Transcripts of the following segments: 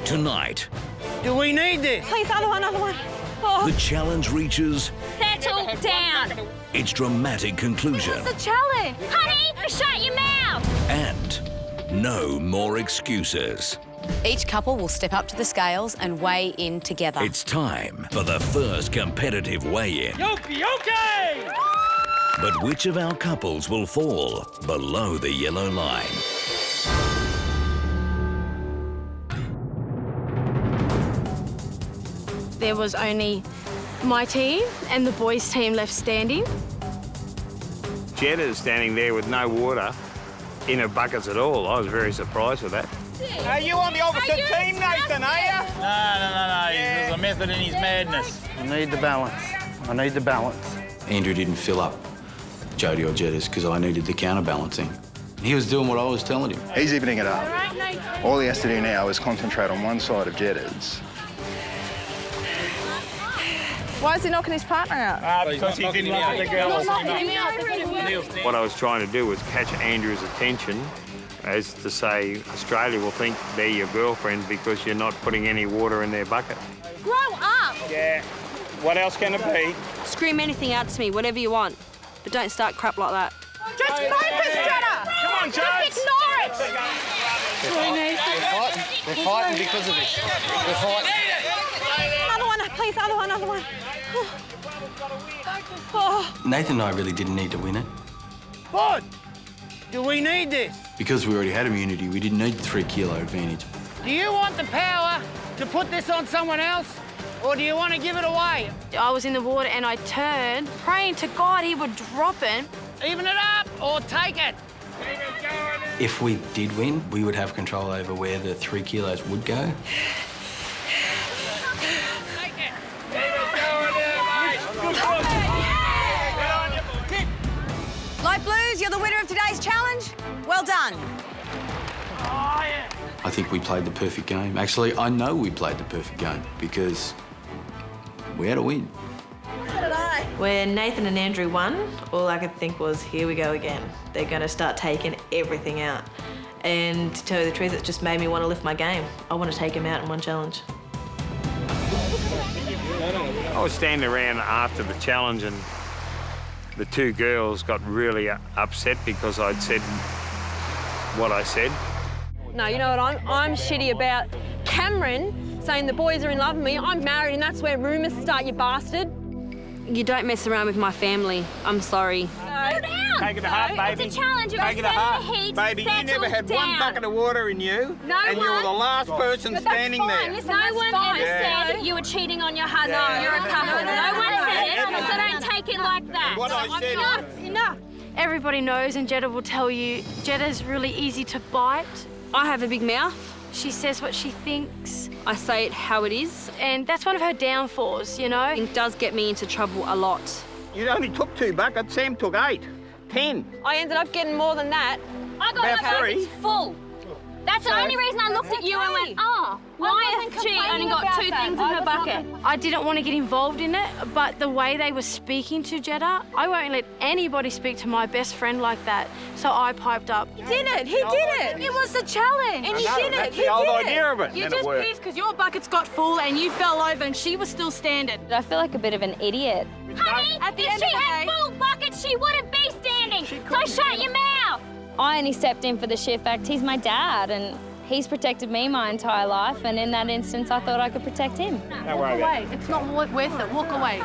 Tonight, Do we need this? Please, other one. Oh. the challenge reaches Settle down. its dramatic conclusion. It's a challenge. Honey, shut your mouth. And no more excuses. Each couple will step up to the scales and weigh in together. It's time for the first competitive weigh-in. Okay! But which of our couples will fall below the yellow line? There was only my team and the boys' team left standing. Jetta's standing there with no water in her buckets at all. I was very surprised with that. Are you on the opposite team, Nathan, are you? No. There's a method in his madness. I need the balance. Andrew didn't fill up Jody or Jetta's because I needed the counterbalancing. He was doing what I was telling him. He's evening it up. All he has to do now is concentrate on one side of Jetta's. Why is he knocking his partner out? Because he didn't look at the girls. What I was trying to do was catch Andrew's attention, as to say Australia will think they're your girlfriend because you're not putting any water in their bucket. Grow up. Yeah. What else can it be? Scream anything out to me, whatever you want. But don't start crap like that. Just focus, Jetta! Come on, Just ignore it! We're fighting because of this. We're fighting. Another one, please, other one. Oh. Nathan and I really didn't need to win it. Bud, do we need this? Because we already had immunity, we didn't need the 3 kilo advantage. Do you want the power to put this on someone else, or do you want to give it away? I was in the water and I turned, praying to God he would drop it. Even it up or take it. If we did win, we would have control over where the 3 kilos would go. Light Blues, you're the winner of today's challenge. Well done. I think we played the perfect game. Actually, I know we played the perfect game because we had a win. When Nathan and Andrew won, all I could think was, here we go again. They're going to start taking everything out. And to tell you the truth, it's just made me want to lift my game. I want to take him out in one challenge. I was standing around after the challenge and the 2 girls got really upset because I'd said what I said. No, you know what I'm shitty about? Cameron saying the boys are in love with me. I'm married and that's where rumours start, you bastard. You don't mess around with my family. I'm sorry. Settle down. Take it to heart, baby. It's a challenge. Take it to heart. Baby, you never had one bucket of water in you, and you were the last person standing there. Listen, no one ever said you were cheating on your husband. You're a couple. No one said it, so don't take it like that. What I said Enough. Everybody knows, and Jetta will tell you, Jetta's really easy to bite. I have a big mouth. She says what she thinks. I say it how it is. And that's one of her downfalls, you know? It does get me into trouble a lot. You only took 2 buckets, Sam took 8, 10. I ended up getting more than that. I got About my buckets 3. full. That's the only reason I looked at you and went, oh, why has she only got 2 things in her bucket? I didn't want to get involved in it, but the way they were speaking to Jetta, I won't let anybody speak to my best friend like that. So I piped up. He did it. It was the challenge. And I know, that's the whole idea of it. You're and it just worked. pissed because your buckets got full and you fell over and she was still standing. I feel like a bit of an idiot. Honey, At the if end she of the had day- full buckets, she wouldn't be standing. So shut your mouth. I only stepped in for the sheer fact he's my dad and he's protected me my entire life, and in that instance, I thought I could protect him. Don't worry about it. It's not worth it. Walk away.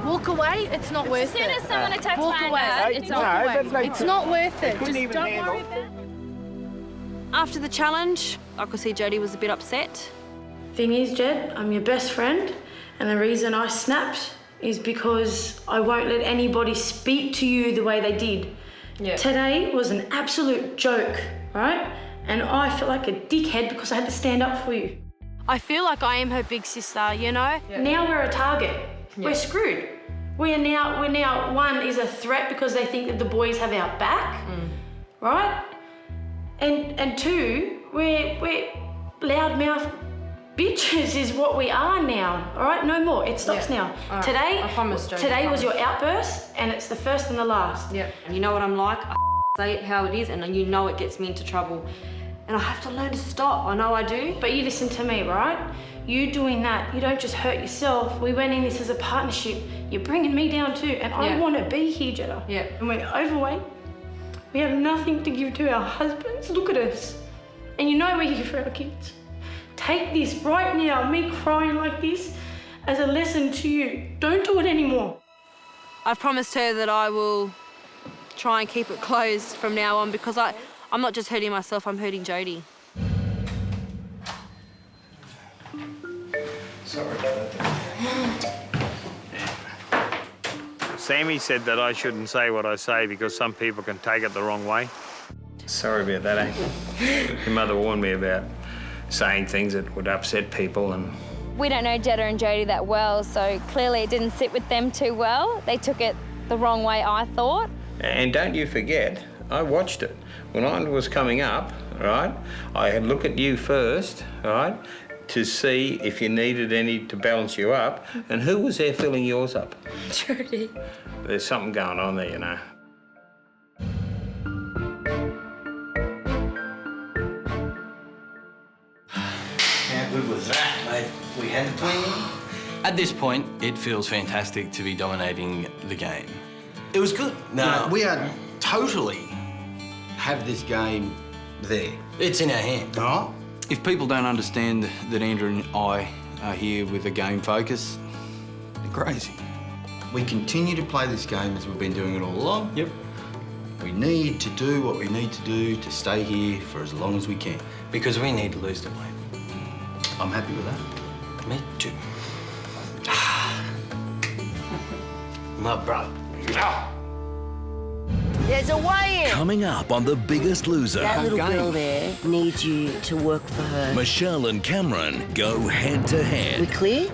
Walk away. It's not worth As soon as someone attacks Walk my away. dad, it's all It's not worth it. Couldn't Just even don't handle. worry about it. After the challenge, I could see Jodie was a bit upset. Thing is, Jed, I'm your best friend, and the reason I snapped is because I won't let anybody speak to you the way they did. Yeah. Today was an absolute joke, right? And I felt like a dickhead because I had to stand up for you. I feel like I am her big sister, you know? Yeah. Now we're a target. Yeah. We're screwed. We're now, one is a threat because they think that the boys have our back, right? And 2, we're loudmouth bitches is what we are now, all right? No more, it stops now. Right. Today, I promise, Jodie, today I was your promise. outburst and it's the first and the last. Yeah. You know what I'm like? I say it how it is and you know it gets me into trouble. And I have to learn to stop. I know I do. But you listen to me, right? You doing that, you don't just hurt yourself. We went in this as a partnership. You're bringing me down too, and I want to be here, Jetta. Yeah. And we're overweight. We have nothing to give to our husbands. Look at us. And you know we're here for our kids. Take this right now, me crying like this, as a lesson to you. Don't do it anymore. I've promised her that I will try and keep it closed from now on because I'm not just hurting myself, I'm hurting Jodie. Sorry about that. Sammy said that I shouldn't say what I say because some people can take it the wrong way. Sorry about that, eh? Your mother warned me about saying things that would upset people and... We don't know Jetta and Jodie that well, so clearly it didn't sit with them too well. They took it the wrong way, I thought. And don't you forget, I watched it. When I was coming up, all right, I had looked at you first, all right, to see if you needed any to balance you up. And who was there filling yours up? Jodie. There's something going on there, you know. How good was that, mate? We had to win. At this point, it feels fantastic to be dominating the game. It was good. No, we are totally have this game there. It's in our hands. All right? If people don't understand that Andrew and I are here with a game focus, they're crazy. We continue to play this game as we've been doing it all along. Yep. We need to do what we need to do to stay here for as long as we can. Because we need to lose the weight. I'm happy with that. Me too. My brother. There's a weigh-in. Coming up on The Biggest Loser. That little girl there needs you to work for her. Michelle and Cameron go head to head. We clear?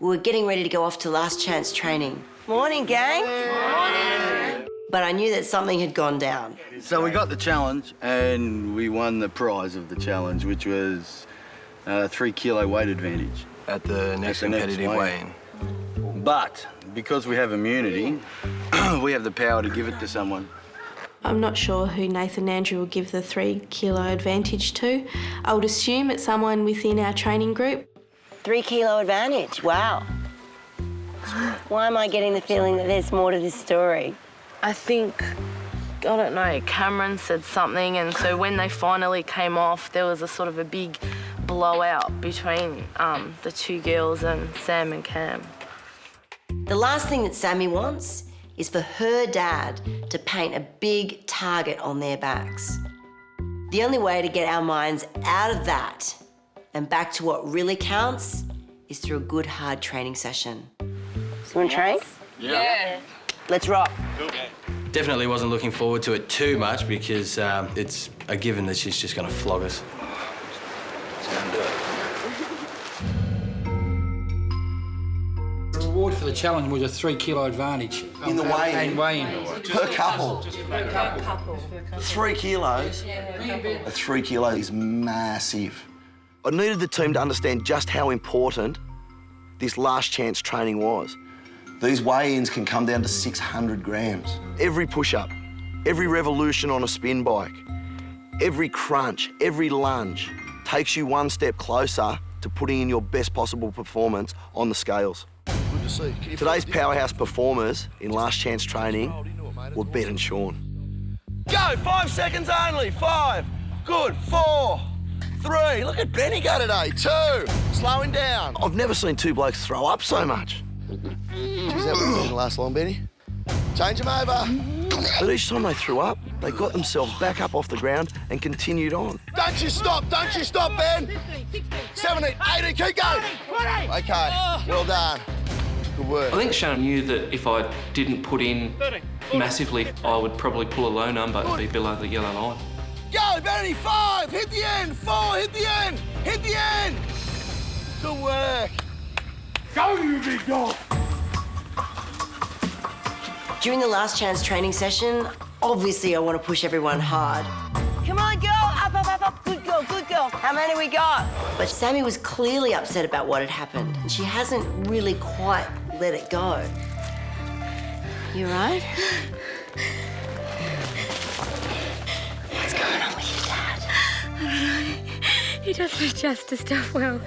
We're getting ready to go off to last chance training. Morning, gang. Morning. But I knew that something had gone down. So we got the challenge and we won the prize of the challenge, which was a 3 kilo weight advantage. At the next competitive weigh-in. But because we have immunity, we have the power to give it to someone. I'm not sure who Nathan and Andrew will give the 3 kilo advantage to. I would assume it's someone within our training group. 3 kilo advantage, wow. Why am I getting the feeling that there's more to this story? I think, I don't know, Cameron said something, and so when they finally came off, there was a sort of a big blowout between the two girls and Sam and Cam. The last thing that Sammy wants is for her dad to paint a big target on their backs. The only way to get our minds out of that and back to what really counts is through a good, hard training session. So you want to train? Yeah. Let's rock. Definitely wasn't looking forward to it too much because it's a given that she's just going to flog us. She's going to do it. The reward for the challenge was a 3 kilo advantage. In the weigh-in? Per couple? Per couple. 3 kilos? A 3 kilo is massive. I needed the team to understand just how important this last chance training was. These weigh-ins can come down to 600 grams. Every push-up, every revolution on a spin bike, every crunch, every lunge takes you one step closer to putting in your best possible performance on the scales. Good to see. Today's powerhouse performers in last chance training were Ben and Sean. Go, 5 seconds only, 5. Good, 4, 3. Look at Benny go today, 2. Slowing down. I've never seen two blokes throw up so much. Is that what didn't last long, Benny? Change them over. But each time they threw up, they got themselves back up off the ground and continued on. Don't you stop, Ben. 17, 18, keep going. Okay, well done. Good work. I think Shannan knew that if I didn't put in massively, I would probably pull a low number and be below the yellow line. Go, Benny, 5, hit the end, 4, hit the end, hit the end. Good work. Go, you big dog. During the last chance training session, obviously I want to push everyone hard. Come on, girl, up, up, up, up, good girl. How many we got? But Sammy was clearly upset about what had happened, and she hasn't really quite let it go. You all right? What's going on with your dad? I don't know. He does the justice stuff well.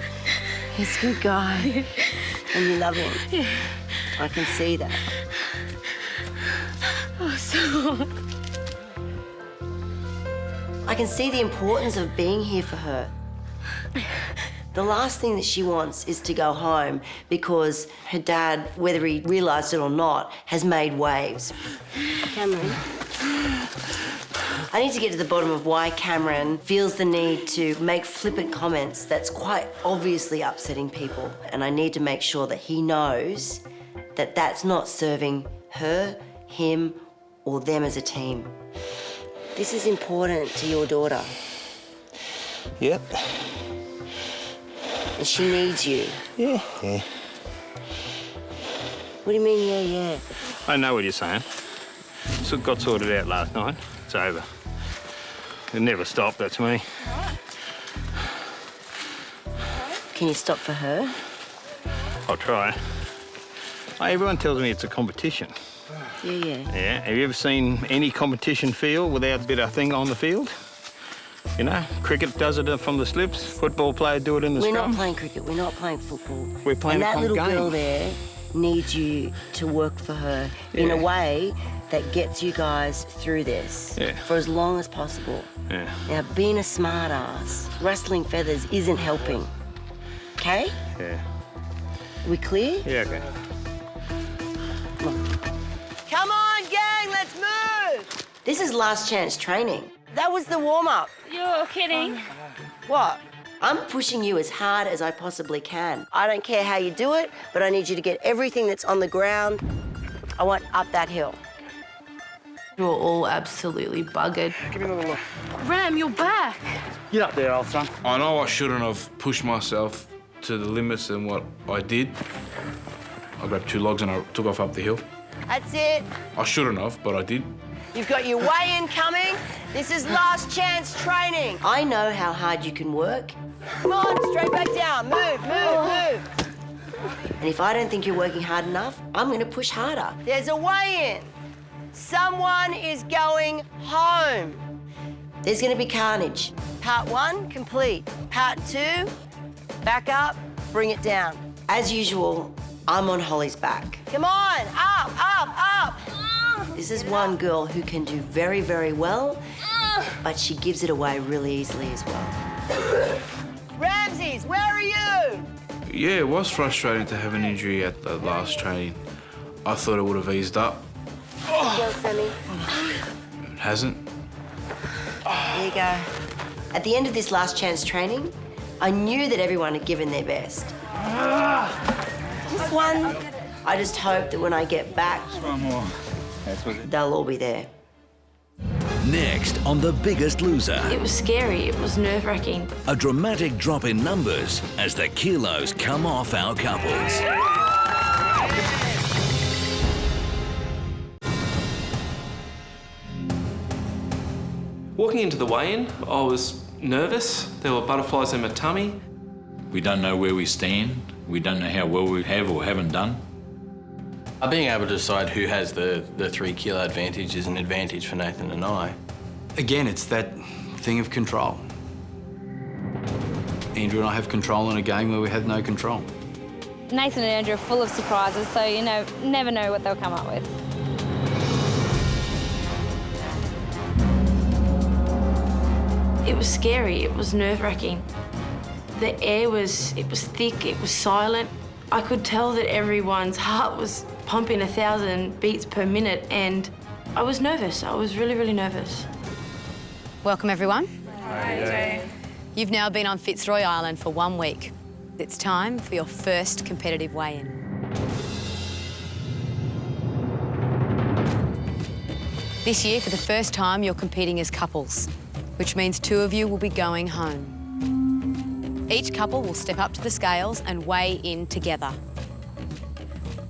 He's a good guy. And you love him. Yeah. I can see that. Oh, so... I can see the importance of being here for her. The last thing that she wants is to go home because her dad, whether he realised it or not, has made waves. Cameron, I need to get to the bottom of why Cameron feels the need to make flippant comments that's quite obviously upsetting people. And I need to make sure that he knows that that's not serving her, him, or them as a team. This is important to your daughter. Yep. And she needs you. Yeah. What do you mean, yeah? I know what you're saying. So it got sorted out last night. It's over. It never stopped, that's me. Can you stop for her? I'll try. Everyone tells me it's a competition. Yeah. Yeah, have you ever seen any competition field without a bit of thing on the field? You know, cricket does it from the slips, football players do it in the We're scrum. not playing cricket, we're not playing football. We're playing and that a little game. girl there needs you to work for her in a way that gets you guys through this for as long as possible. Yeah. Now, being a smart ass, rustling feathers isn't helping. Okay? Yeah. We clear? Yeah, okay. Come on, gang, let's move! This is last chance training. That was the warm-up. You're kidding. What? I'm pushing you as hard as I possibly can. I don't care how you do it, but I need you to get everything that's on the ground. I want up that hill. You're all absolutely buggered. Give me another look. Ram, you're back. Get up there, old son. I know I shouldn't have pushed myself to the limits than what I did. I grabbed 2 logs and I took off up the hill. That's it. I shouldn't have, but I did. You've got your weigh-in coming. This is last chance training. I know how hard you can work. Come on, straight back down. Move. And if I don't think you're working hard enough, I'm going to push harder. There's a weigh-in. Someone is going home. There's going to be carnage. Part 1, complete. Part 2, back up, bring it down. As usual, I'm on Holly's back. Come on, up. This is one girl who can do very, very well, but she gives it away really easily as well. Ramses, where are you? Yeah, it was frustrating to have an injury at the last training. I thought it would have eased up. Go, Sammy. It hasn't. There you go. At the end of this last chance training, I knew that everyone had given their best. Just one. I just hope that when I get back, One more. they'll all be there. Next on The Biggest Loser. It was scary, it was nerve-wracking. A dramatic drop in numbers as the kilos come off our couples. Walking into the weigh-in, I was nervous. There were butterflies in my tummy. We don't know where we stand. We don't know how well we have or haven't done. Being able to decide who has the 3 kilo advantage is an advantage for Nathan and I. Again, it's that thing of control. Andrew and I have control in a game where we have no control. Nathan and Andrew are full of surprises, so you never know what they'll come up with. It was scary, it was nerve-wracking. The air was thick, it was silent. I could tell that everyone's heart was pumping 1,000 beats per minute, and I was nervous. I was really, really nervous. Welcome, everyone. Hi. You've now been on Fitzroy Island for 1 week. It's time for your first competitive weigh-in. This year, for the first time, you're competing as couples, which means 2 of you will be going home. Each couple will step up to the scales and weigh in together.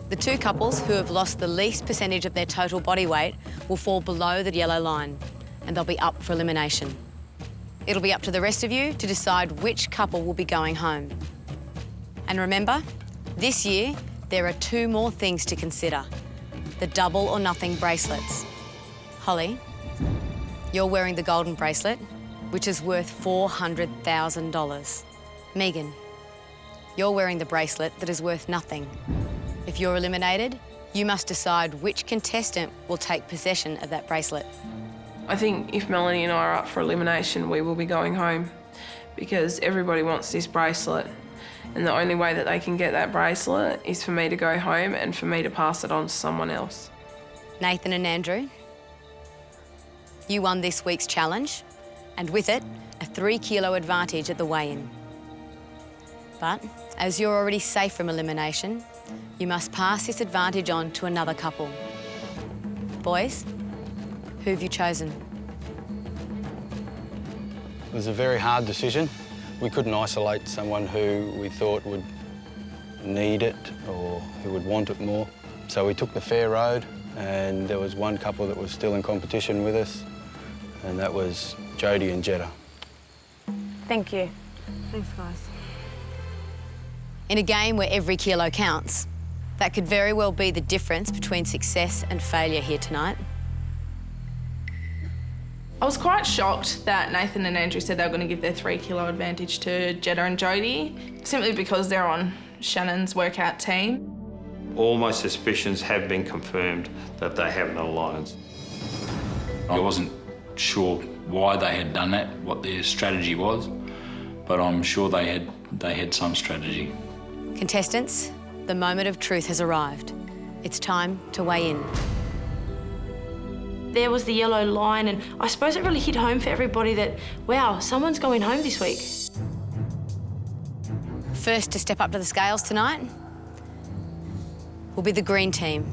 The 2 couples who have lost the least percentage of their total body weight will fall below the yellow line, and they'll be up for elimination. It'll be up to the rest of you to decide which couple will be going home. And remember, this year, There are 2 more things to consider. The double or nothing bracelets. Holly, you're wearing the golden bracelet, which is worth $400,000. Megan, you're wearing the bracelet that is worth nothing. If you're eliminated, you must decide which contestant will take possession of that bracelet. I think if Melanie and I are up for elimination, we will be going home because everybody wants this bracelet. And the only way that they can get that bracelet is for me to go home and for me to pass it on to someone else. Nathan and Andrew, you won this week's challenge, and with it, a 3-kilo advantage at the weigh-in. But as you're already safe from elimination, you must pass this advantage on to another couple. Boys, who have you chosen? It was a very hard decision. We couldn't isolate someone who we thought would need it or who would want it more. So we took the fair road, and there was one couple that was still in competition with us, and that was Jodie and Jetta. Thank you. Thanks, guys. In a game where every kilo counts, that could very well be the difference between success and failure here tonight. I was quite shocked that Nathan and Andrew said they were going to give their 3-kilo advantage to Jetta and Jodie, simply because they're on Shannan's workout team. All my suspicions have been confirmed that they have an alliance. I wasn't sure why they had done that, what their strategy was, but I'm sure they had some strategy. Contestants, the moment of truth has arrived. It's time to weigh in. There was the yellow line, and I suppose it really hit home for everybody that, wow, someone's going home this week. First to step up to the scales tonight will be the green team.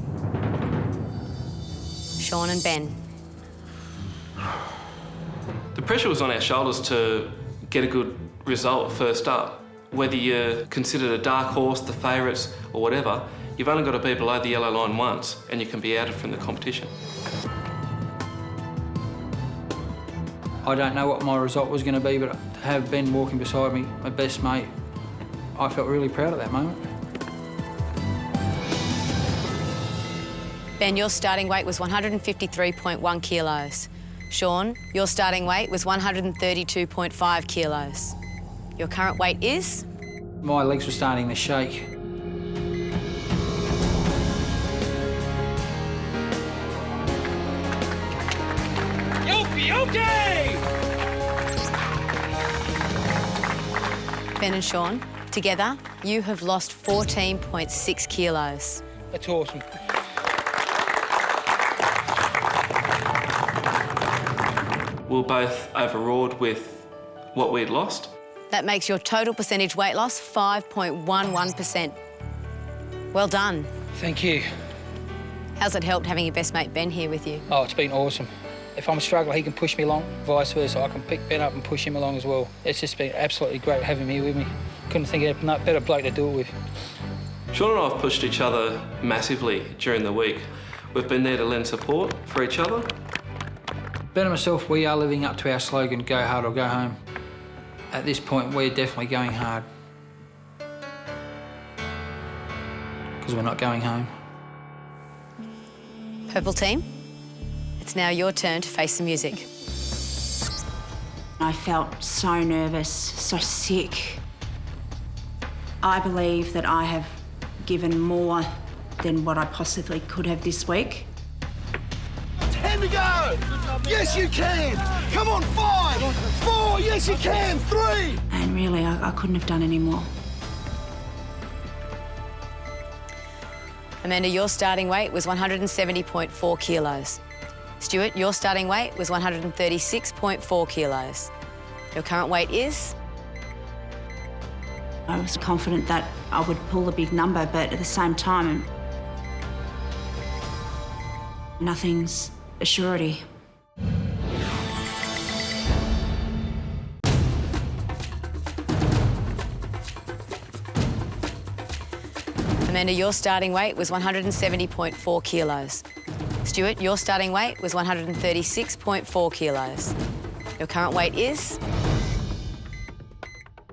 Sean and Ben. The pressure was on our shoulders to get a good result first up. Whether you're considered a dark horse, the favourites, or whatever, you've only got to be below the yellow line once and you can be outed from the competition. I don't know what my result was going to be, but to have Ben walking beside me, my best mate, I felt really proud at that moment. Ben, your starting weight was 153.1 kilos. Sean, your starting weight was 132.5 kilos. Your current weight is? My legs were starting to shake. Okay! Ben and Sean, together, you have lost 14.6 kilos. That's awesome. We were both overawed with what we'd lost. That makes your total percentage weight loss 5.11%. Well done. Thank you. How's it helped having your best mate Ben here with you? Oh, it's been awesome. If I'm struggling, he can push me along, vice versa. I can pick Ben up and push him along as well. It's just been absolutely great having him here with me. Couldn't think of a better bloke to do it with. Sean and I have pushed each other massively during the week. We've been there to lend support for each other. Ben and myself, we are living up to our slogan, go hard or go home. At this point, we're definitely going hard. Because we're not going home. Purple team, it's now your turn to face the music. I felt so nervous, so sick. I believe that I have given more than what I possibly could have this week. 10 to go! Yes, you can! Come on, 5! 4! Yes, you can! 3! And really, I couldn't have done any more. Amanda, your starting weight was 170.4 kilos. Stuart, your starting weight was 136.4 kilos. Your current weight is? I was confident that I would pull a big number, but at the same time, nothing's a surety. Amanda, your starting weight was 170.4 kilos. Stuart, your starting weight was 136.4 kilos. Your current weight is?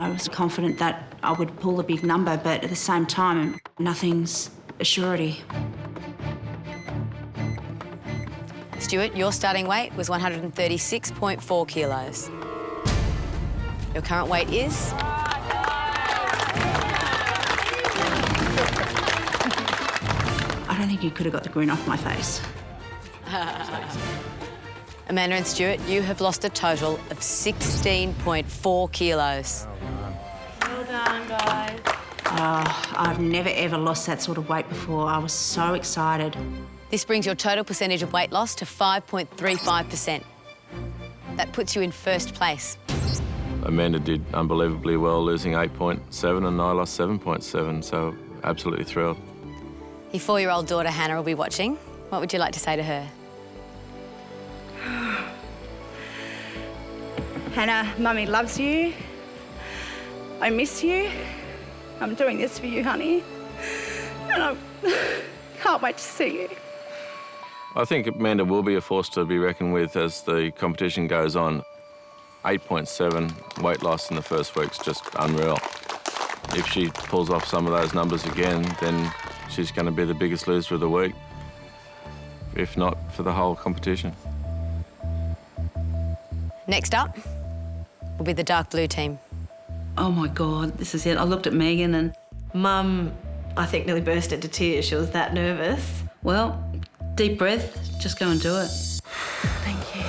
I was confident that I would pull a big number, but at the same time, nothing's a surety. Stuart, your starting weight was 136.4 kilos. Your current weight is? I don't think you could have got the grin off my face. Amanda and Stuart, you have lost a total of 16.4 kilos. Well done, guys. Oh, I've never, ever lost that sort of weight before. I was so excited. This brings your total percentage of weight loss to 5.35%. That puts you in first place. Amanda did unbelievably well, losing 8.7 and I lost 7.7, so absolutely thrilled. Your 4-year-old daughter, Hannah, will be watching. What would you like to say to her? Hannah, Mummy loves you. I miss you. I'm doing this for you, honey. And I can't wait to see you. I think Amanda will be a force to be reckoned with as the competition goes on. 8.7 weight loss in the first week's just unreal. If she pulls off some of those numbers again, then she's going to be the biggest loser of the week, if not for the whole competition. Next up will be the dark blue team. Oh my God, this is it. I looked at Megan and Mum, I think, nearly burst into tears. She was that nervous. Well, deep breath, just go and do it. Thank you.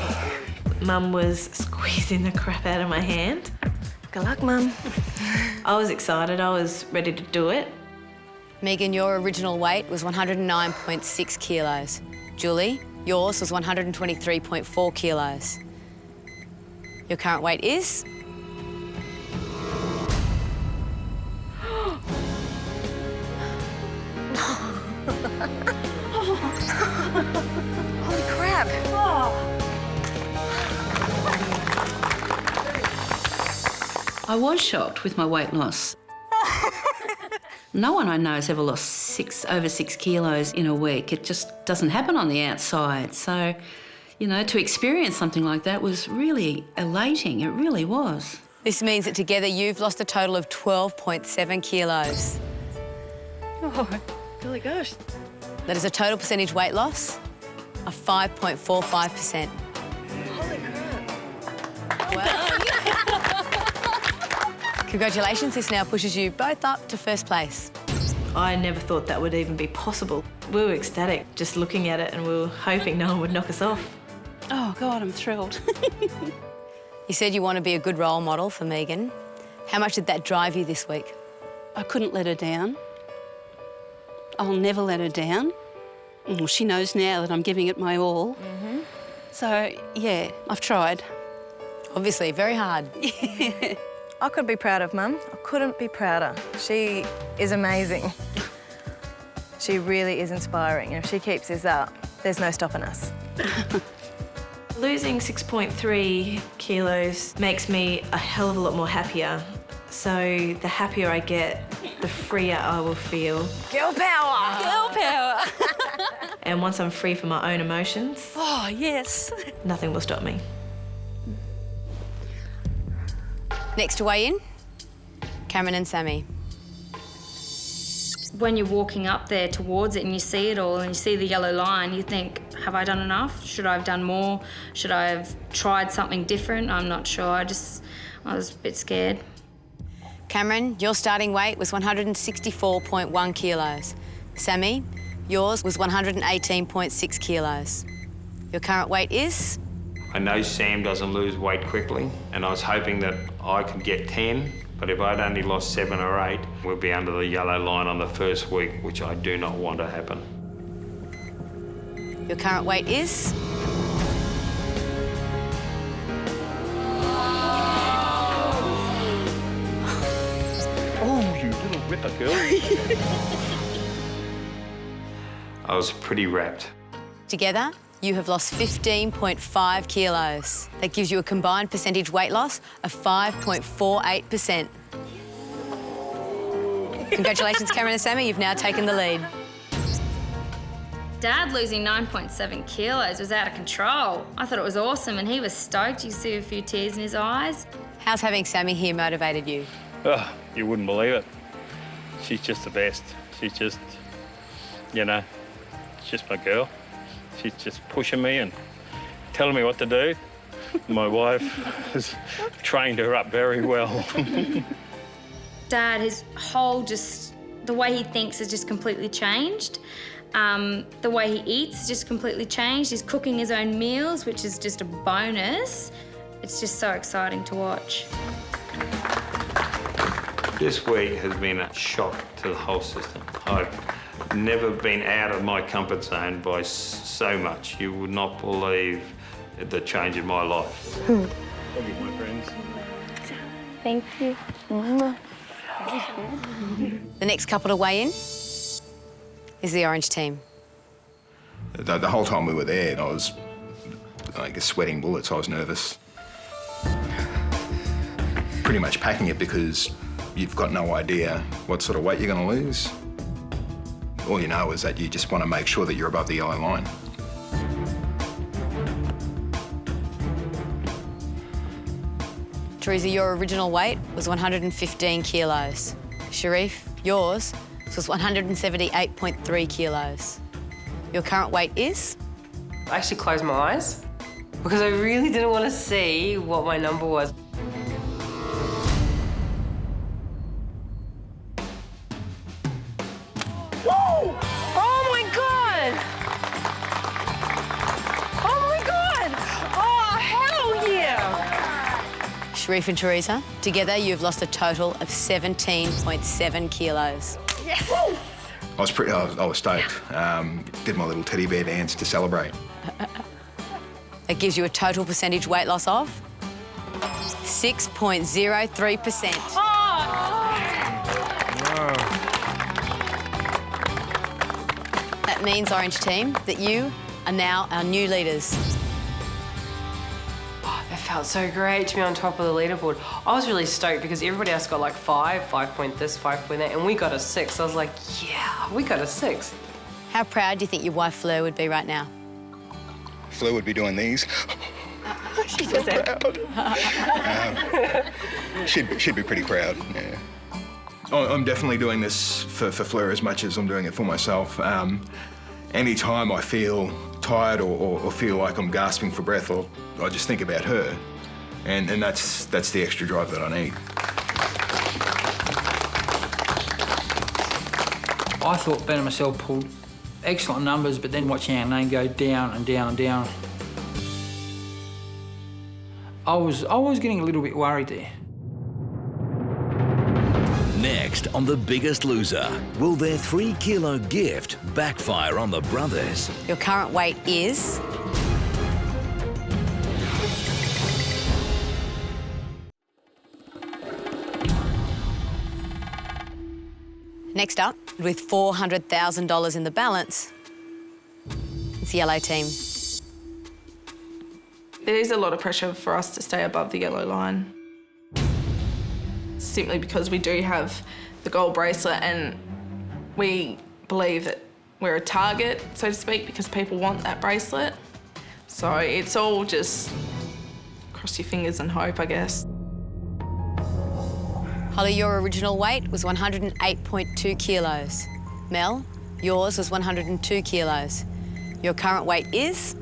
Mum was squeezing the crap out of my hand. Good luck, Mum. I was excited. I was ready to do it. Megan, your original weight was 109.6 kilos. Julie, yours was 123.4 kilos. Your current weight is? Holy crap. Oh. I was shocked with my weight loss. No one I know has ever lost over 6 kilos in a week. It just doesn't happen on the outside. So, you know, to experience something like that was really elating. It really was. This means that together you've lost a total of 12.7 kilos. Oh, golly gosh. That is a total percentage weight loss of 5.45%. Holy crap. Well, congratulations, this now pushes you both up to first place. I never thought that would even be possible. We were ecstatic just looking at it and we were hoping no one would knock us off. Oh, God, I'm thrilled. You said you want to be a good role model for Megan. How much did that drive you this week? I couldn't let her down. I'll never let her down. Well, she knows now that I'm giving it my all. Mm-hmm. So, yeah, I've tried. Obviously, very hard. I could be proud of Mum. I couldn't be prouder. She is amazing. She really is inspiring. And if she keeps this up, there's no stopping us. Losing 6.3 kilos makes me a hell of a lot more happier. So the happier I get, the freer I will feel. Girl power! Girl power! And once I'm free from my own emotions, Oh, yes. nothing will stop me. Next to weigh in, Cameron and Sammy. When you're walking up there towards it and you see it all and you see the yellow line, you think, have I done enough? Should I have done more? Should I have tried something different? I'm not sure. I was a bit scared. Cameron, your starting weight was 164.1 kilos. Sammy, yours was 118.6 kilos. Your current weight is? I know Sam doesn't lose weight quickly, and I was hoping that I could get 10, but if I'd only lost 7 or 8, we'd be under the yellow line on the first week, which I do not want to happen. Your current weight is? Oh, you little whipper girl. I was pretty wrapped. Together, you have lost 15.5 kilos. That gives you a combined percentage weight loss of 5.48%. Congratulations, Cameron and Sammy, you've now taken the lead. Dad losing 9.7 kilos was out of control. I thought it was awesome and he was stoked. You see a few tears in his eyes. How's having Sammy here motivated you? Oh, you wouldn't believe it. She's just the best. She's just, you know, it's just my girl. She's just pushing me and telling me what to do. My wife has trained her up very well. Dad, his whole the way he thinks has just completely changed. The way he eats has just completely changed. He's cooking his own meals, which is just a bonus. It's just so exciting to watch. This week has been a shock to the whole system. I've never been out of my comfort zone by so much. You would not believe the change in my life. Love you, my friends. Thank you. The next couple to weigh in is the orange team. The whole time we were there, I was, I guess, sweating bullets. I was nervous. Pretty much packing it because you've got no idea what sort of weight you're going to lose. All you know is that you just want to make sure that you're above the yellow line. Teresa, your original weight was 115 kilos. Sharif, yours was 178.3 kilos. Your current weight is? I actually closed my eyes because I really didn't want to see what my number was. Whoa! Oh my God! Oh my God! Oh, hell yeah! Sharif and Teresa, together you've lost a total of 17.7 kilos. Yes! I was stoked. Did my little teddy bear dance to celebrate. That gives you a total percentage weight loss of 6.03%. That means, Orange Team, that you are now our new leaders. Oh, that felt so great to be on top of the leaderboard. I was really stoked because everybody else got like 5 point this, 5 point that, and we got a 6. I was like, yeah, we got a 6. How proud do you think your wife Fleur would be right now? Fleur would be doing these. She's so proud. She'd be pretty proud, yeah. I'm definitely doing this for Fleur as much as I'm doing it for myself. Any time I feel tired or feel like I'm gasping for breath, I just think about her. And that's the extra drive that I need. I thought Ben and myself pulled excellent numbers, but then watching our name go down and down and down, I was getting a little bit worried there. Next on The Biggest Loser, will their 3-kilo gift backfire on the brothers? Your current weight is? Next up, with $400,000 in the balance, it's the yellow team. There is a lot of pressure for us to stay above the yellow line. Simply because we do have the gold bracelet and we believe that we're a target, so to speak, because people want that bracelet. So it's all just cross your fingers and hope, I guess. Holly, your original weight was 108.2 kilos. Mel, yours was 102 kilos. Your current weight is?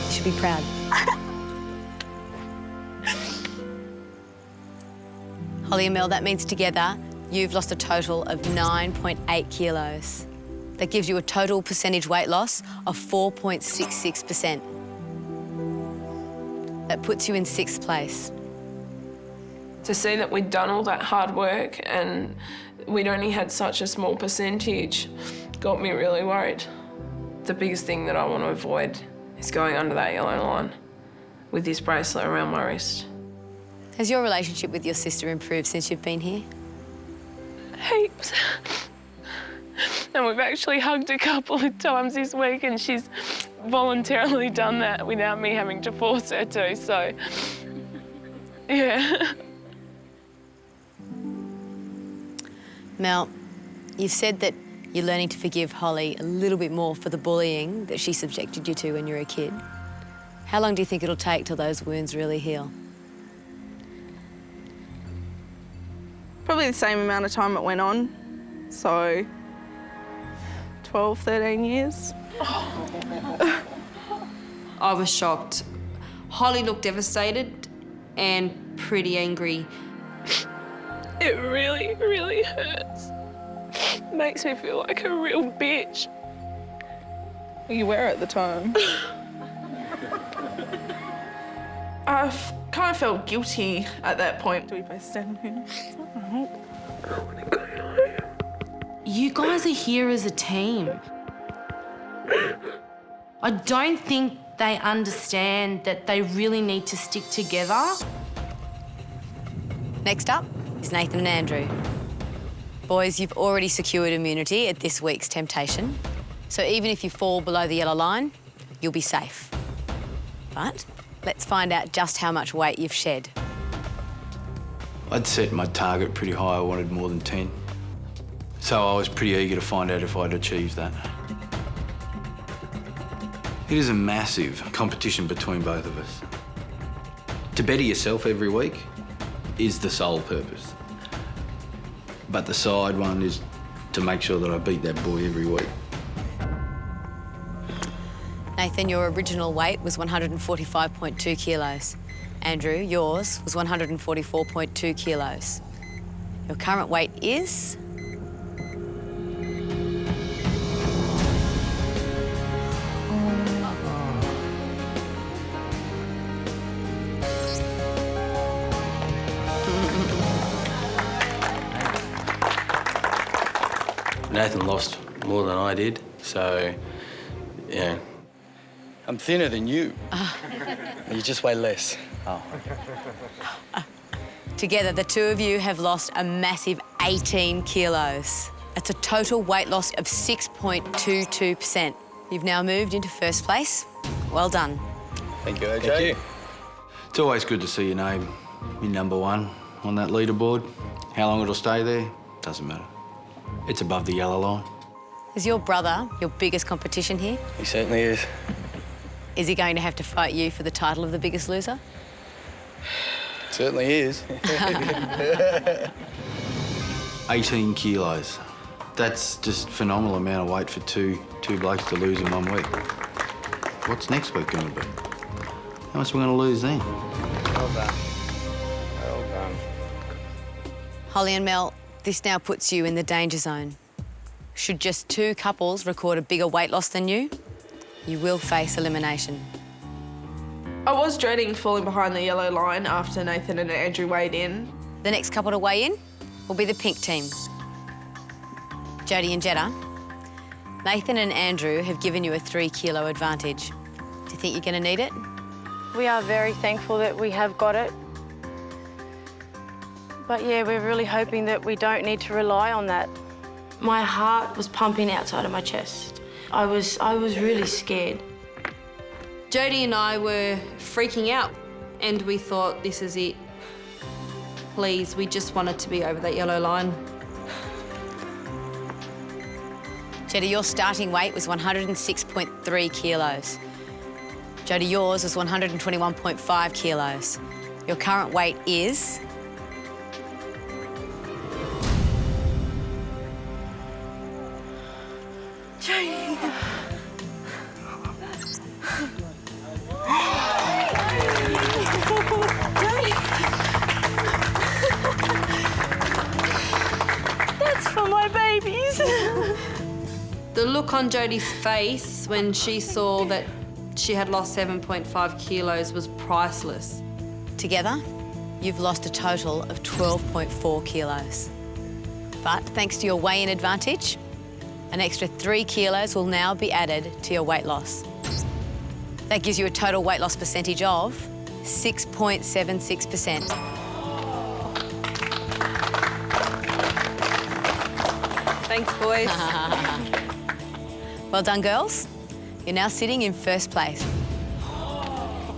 You should be proud. Holly and Mel, that means together you've lost a total of 9.8 kilos. That gives you a total percentage weight loss of 4.66%. That puts you in 6th place. To see that we'd done all that hard work and we'd only had such a small percentage got me really worried. The biggest thing that I want to avoid is going under that yellow line with this bracelet around my wrist. Has your relationship with your sister improved since you've been here? Heaps. And we've actually hugged a couple of times this week and she's voluntarily done that without me having to force her to, so, yeah. Mel, you've said that You're learning to forgive Holly a little bit more for the bullying that she subjected you to when you were a kid. How long do you think it'll take till those wounds really heal? Probably the same amount of time it went on. So 12, 13 years. I was shocked. Holly looked devastated and pretty angry. It really, really hurts. Makes me feel like a real bitch. You were at the time. I kind of felt guilty at that point. Do we both stand here? You guys are here as a team. I don't think they understand that they really need to stick together. Next up is Nathan and Andrew. Boys, you've already secured immunity at this week's temptation, so even if you fall below the yellow line, you'll be safe. But let's find out just how much weight you've shed. I'd set my target pretty high. I wanted more than 10. So I was pretty eager to find out if I'd achieved that. It is a massive competition between both of us. To better yourself every week is the sole purpose. But the side one is to make sure that I beat that boy every week. Nathan, your original weight was 145.2 kilos. Andrew, yours was 144.2 kilos. Your current weight is... Nathan lost more than I did, so, yeah. I'm thinner than you. You just weigh less. Oh. Together, the two of you have lost a massive 18 kilos. That's a total weight loss of 6.22%. You've now moved into first place. Well done. Thank you, AJ. Thank you. It's always good to see your name in #1 on that leaderboard. How long it'll stay there, doesn't matter. It's above the yellow line. Is your brother your biggest competition here? He certainly is. Is he going to have to fight you for the title of the biggest loser? Certainly is. 18 kilos. That's just a phenomenal amount of weight for two blokes to lose in 1 week. What's next week going to be? How much are we going to lose then? Well done. Well done. Holly and Mel, this now puts you in the danger zone. Should just 2 couples record a bigger weight loss than you, you will face elimination. I was dreading falling behind the yellow line after Nathan and Andrew weighed in. The next couple to weigh in will be the pink team. Jodie and Jetta, Nathan and Andrew have given you a 3-kilo advantage. Do you think you're going to need it? We are very thankful that we have got it. But yeah, we're really hoping that we don't need to rely on that. My heart was pumping outside of my chest. I was really scared. Jodie and I were freaking out and we thought, this is it. Please, we just wanted to be over that yellow line. Jetta, your starting weight was 106.3 kilos. Jodie, yours was 121.5 kilos. Your current weight is... That's for my babies. The look on Jodie's face when she saw that she had lost 7.5 kilos was priceless. Together, you've lost a total of 12.4 kilos. But thanks to your weigh-in advantage, an extra 3 kilos will now be added to your weight loss. That gives you a total weight loss percentage of 6.76%. Thanks, boys. Well done, girls. You're now sitting in first place.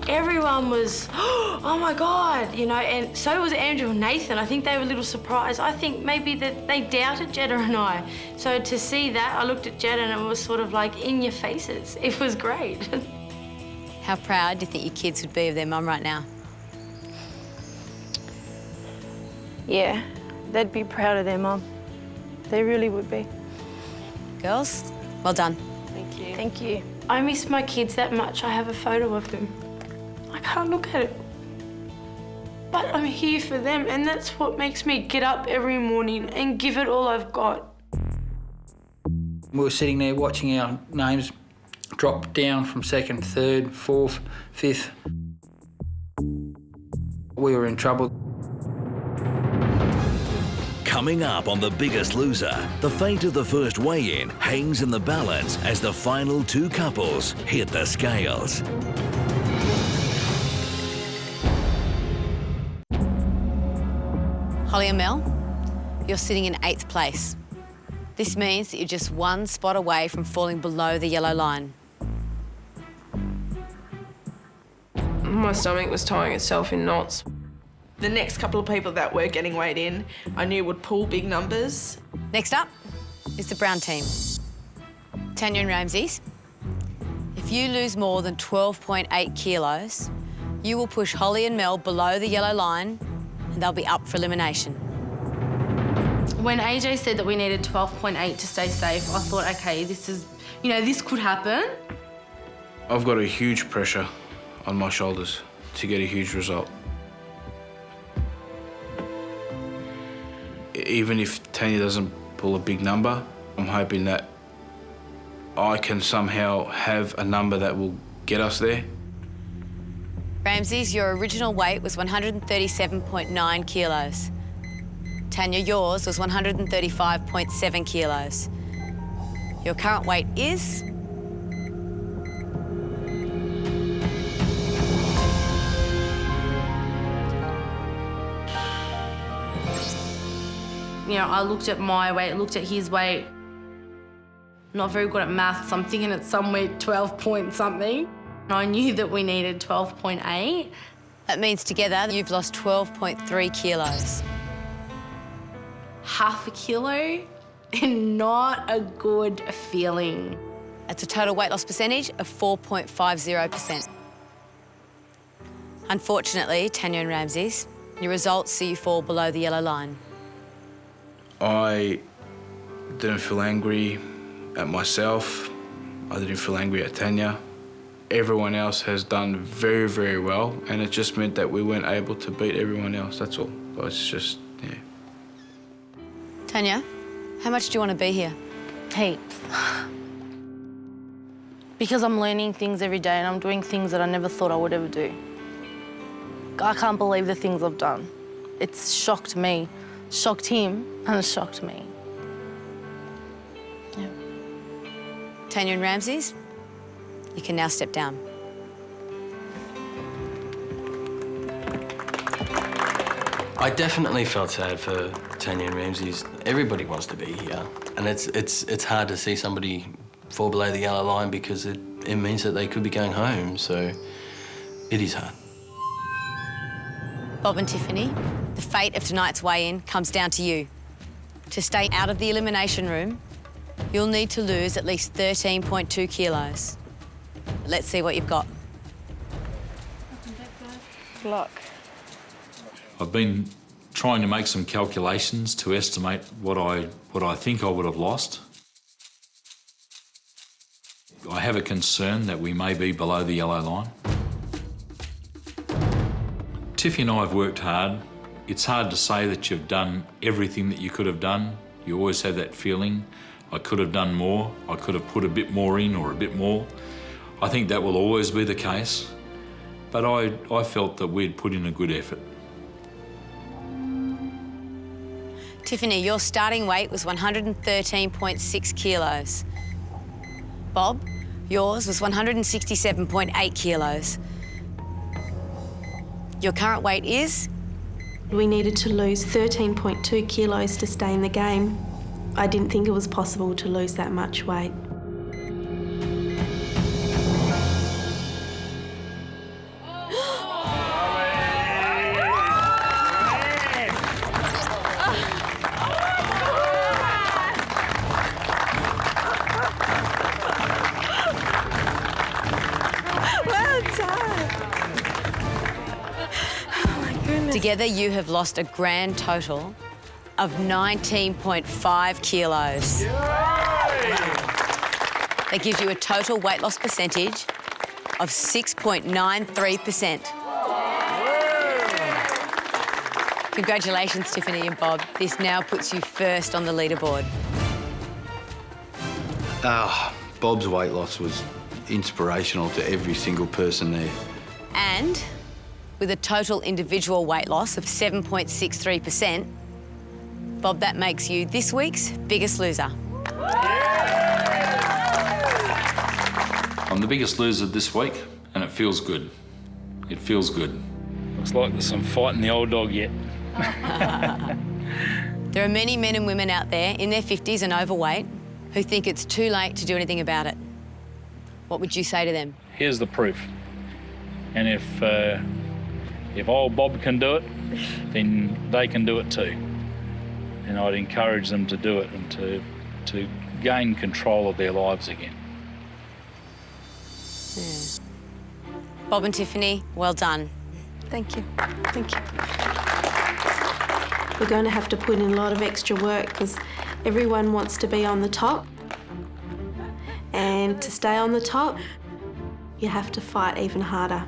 everyone was, oh my God, you know, and so was Andrew and Nathan. I think they were a little surprised. I think maybe that they doubted Jetta and I. So to see that, I looked at Jetta and it was sort of like in your faces. It was great. How proud do you think your kids would be of their mum right now? Yeah, they'd be proud of their mum. They really would be. Girls, well done. Thank you. Thank you. I miss my kids that much. I have a photo of them. I can't look at it. But I'm here for them, and that's what makes me get up every morning and give it all I've got. We were sitting there watching our names drop down from 2nd, 3rd, 4th, 5th. We were in trouble. Coming up on The Biggest Loser, the fate of the first weigh-in hangs in the balance as the final two couples hit the scales. Holly and Mel, you're sitting in 8th place. This means that you're just one spot away from falling below the yellow line. My stomach was tying itself in knots. The next couple of people that were getting weighed in, I knew would pull big numbers. Next up is the brown team. Tanya and Ramses, if you lose more than 12.8 kilos, you will push Holly and Mel below the yellow line and they'll be up for elimination. When AJ said that we needed 12.8 to stay safe, I thought, okay, this is, you know, this could happen. I've got a huge pressure on my shoulders to get a huge result. Even if Tanya doesn't pull a big number, I'm hoping that I can somehow have a number that will get us there. Ramses, your original weight was 137.9 kilos. Tanya, yours was 135.7 kilos. Your current weight is... You know, I looked at my weight, looked at his weight. Not very good at maths, so I'm thinking it's somewhere 12 point something. I knew that we needed 12.8. That means together you've lost 12.3 kilos. Half a kilo and not a good feeling. That's a total weight loss percentage of 4.50%. Unfortunately, Tanya and Ramses, your results see you fall below the yellow line. I didn't feel angry at myself. I didn't feel angry at Tanya. Everyone else has done very, very well, and it just meant that we weren't able to beat everyone else, that's all. It's just, yeah. Tanya, how much do you want to be here? Heaps. Because I'm learning things every day and I'm doing things that I never thought I would ever do. I can't believe the things I've done. It's shocked me, shocked him, and it shocked me. Yeah. Tanya and Ramses, you can now step down. I definitely felt sad for Tanya and Ramses. Everybody wants to be here, and it's hard to see somebody fall below the yellow line because it means that they could be going home, so it is hard. Bob and Tiffany, the fate of tonight's weigh-in comes down to you. To stay out of the elimination room, you'll need to lose at least 13.2 kilos. Let's see what you've got. Good luck. I've been trying to make some calculations to estimate what I think I would have lost. I have a concern that we may be below the yellow line. Tiffy and I have worked hard. It's hard to say that you've done everything that you could have done. You always have that feeling, I could have done more, I could have put a bit more in or a bit more. I think that will always be the case, but I felt that we'd put in a good effort. Tiffany, your starting weight was 113.6 kilos. Bob, yours was 167.8 kilos. Your current weight is? We needed to lose 13.2 kilos to stay in the game. I didn't think it was possible to lose that much weight. Together, you have lost a grand total of 19.5 kilos. Yay! That gives you a total weight loss percentage of 6.93%. Congratulations, Tiffany and Bob. This now puts you first on the leaderboard. Bob's weight loss was inspirational to every single person there. And with a total individual weight loss of 7.63%, Bob, that makes you this week's biggest loser. I'm the biggest loser this week, and it feels good. It feels good. Looks like there's some fight in the old dog yet. There are many men and women out there in their 50s and overweight who think it's too late to do anything about it. What would you say to them? Here's the proof. And if old Bob can do it, then they can do it too. And I'd encourage them to do it and to gain control of their lives again. Yeah. Bob and Tiffany, well done. Thank you. Thank you. We're going to have to put in a lot of extra work because everyone wants to be on the top. And to stay on the top, you have to fight even harder.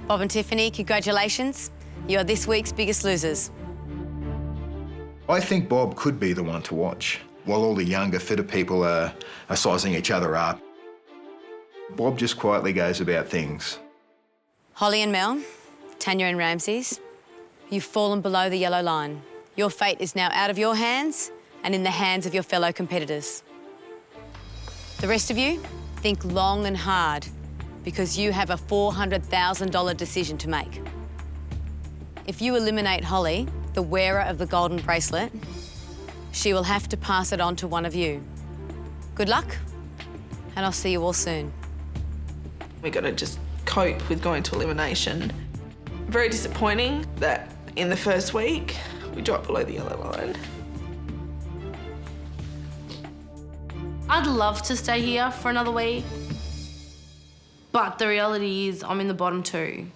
Bob and Tiffany, congratulations. You are this week's biggest losers. I think Bob could be the one to watch. While all the younger, fitter people are sizing each other up, Bob just quietly goes about things. Holly and Mel, Tanya and Ramses, you've fallen below the yellow line. Your fate is now out of your hands and in the hands of your fellow competitors. The rest of you, think long and hard because you have a $400,000 decision to make. If you eliminate Holly, the wearer of the golden bracelet, she will have to pass it on to one of you. Good luck, and I'll see you all soon. We got to just cope with going to elimination. Very disappointing that in the first week we dropped below the yellow line. I'd love to stay here for another week, but the reality is I'm in the bottom two.